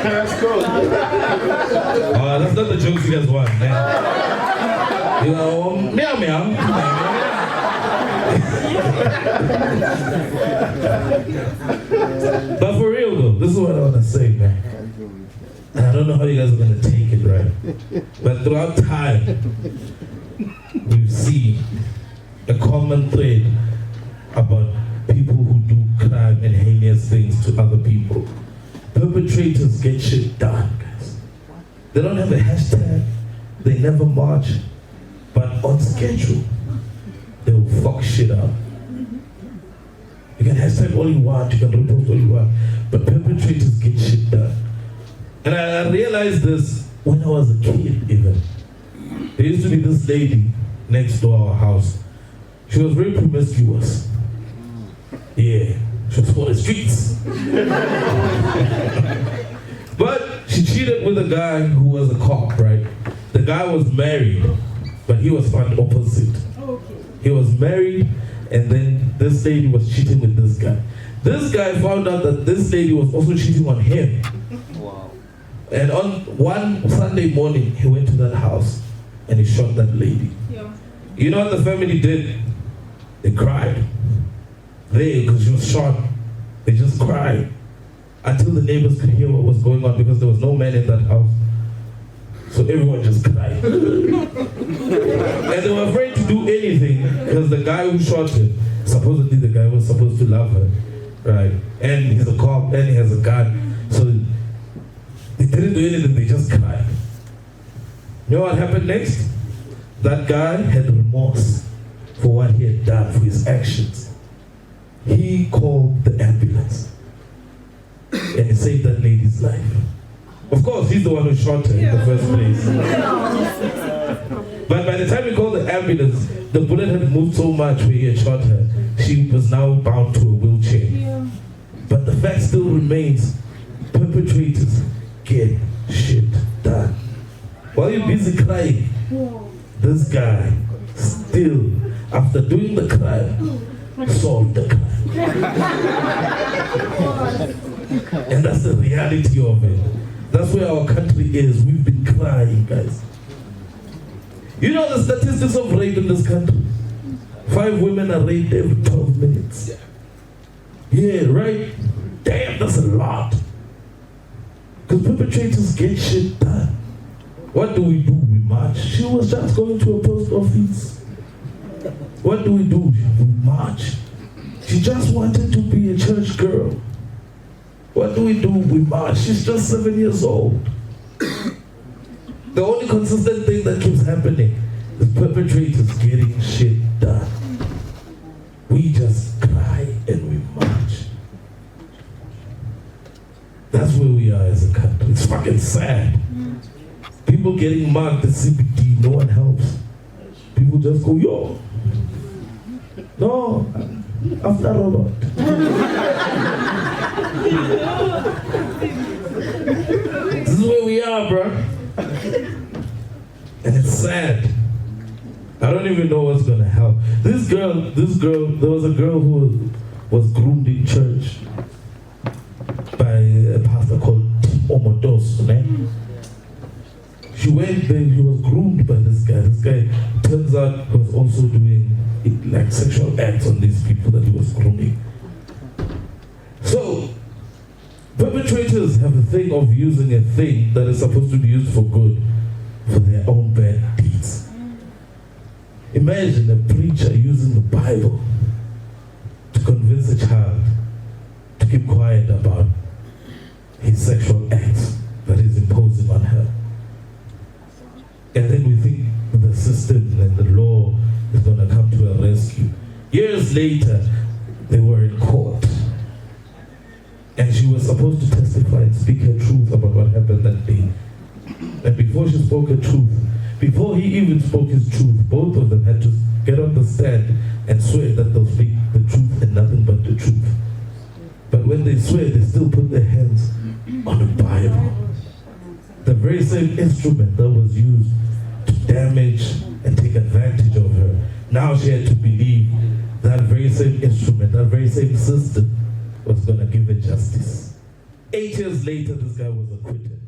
That's cool. That's not the jokes you guys want, man. You know, meow meow. But for real though, this is what I want to say, man. And I don't know how you guys are going to take it, right? But throughout time, we see a common thread about people who do crime and heinous things to other people. Perpetrators get shit done, guys. They don't have a hashtag, they never march, but on schedule, they will fuck shit up. You can hashtag all you want, you can repost all you want, but perpetrators get shit done. And I realized this when I was a kid even. There used to be this lady next to our house. She was very promiscuous. Yeah, she was for the streets. But she cheated with a guy who was a cop, right? The guy was married, but he was found opposite. He was married, and then this lady was cheating with this guy. This guy found out that this lady was also cheating on him. Wow. And on one Sunday morning, he went to that house and he shot that lady. Yeah. You know what the family did? They cried. Because she was shot. They just cried until the neighbors could hear what was going on, because there was no man in that house. So everyone just cried. And they were afraid to do anything because the guy who shot her, supposedly the guy was supposed to love her, right? And he's a cop and he has a gun. So they didn't do anything, they just cried. You know what happened next? That guy had remorse for what he had done, for his actions. He called the ambulance and he saved that lady's life. Of course, he's the one who shot her in the first place. But by the time he called the ambulance, the bullet had moved so much where he had shot her, she was now bound to a wheelchair. Yeah. But the fact still remains, perpetrators get shit done. While you're busy crying, this guy still, after doing the crime, solved the crime. And that's the reality of it. That's where our country is. We've been crying, guys. You know the statistics of rape in this country? 5 women are raped every 12 minutes. Yeah, right? Damn, that's a lot. Because perpetrators get shit done. What do? We march. She was just going to a post office. What do? We march. She just wanted to be a church girl. What do? We march. She's just 7 years old. The only consistent thing that keeps happening is perpetrators getting shit done. We just cry and we march. That's where we are as a country. It's fucking sad. People getting marked at CBD, no one helps. People just go, yo. No, after Robert. This is where we are, bro. And it's sad. I don't even know what's gonna help. This girl, there was a girl who was groomed in church by a pastor called Omotos, right? She went there, she was groomed by this guy. This guy, turns out, was also doing like sexual acts on these people that he was grooming. So, perpetrators have a thing of using a thing that is supposed to be used for good, for their own bad deeds. Imagine a preacher using the Bible to convince a child to keep quiet about his sexual acts that he's imposing on her. And then we think the system and the law is going to come to a rescue. Years later, they were in court. And she was supposed to testify and speak her truth about what happened that day. And before she spoke her truth, before he even spoke his truth, both of them had to get on the stand and swear that they'll speak the truth and nothing but the truth. But when they swear, they still put their hands on the Bible. The very same instrument that was used to damage and take advantage of her. Now she had to believe that very same instrument, that very same system was going to give her justice. 8 years later, this guy was acquitted.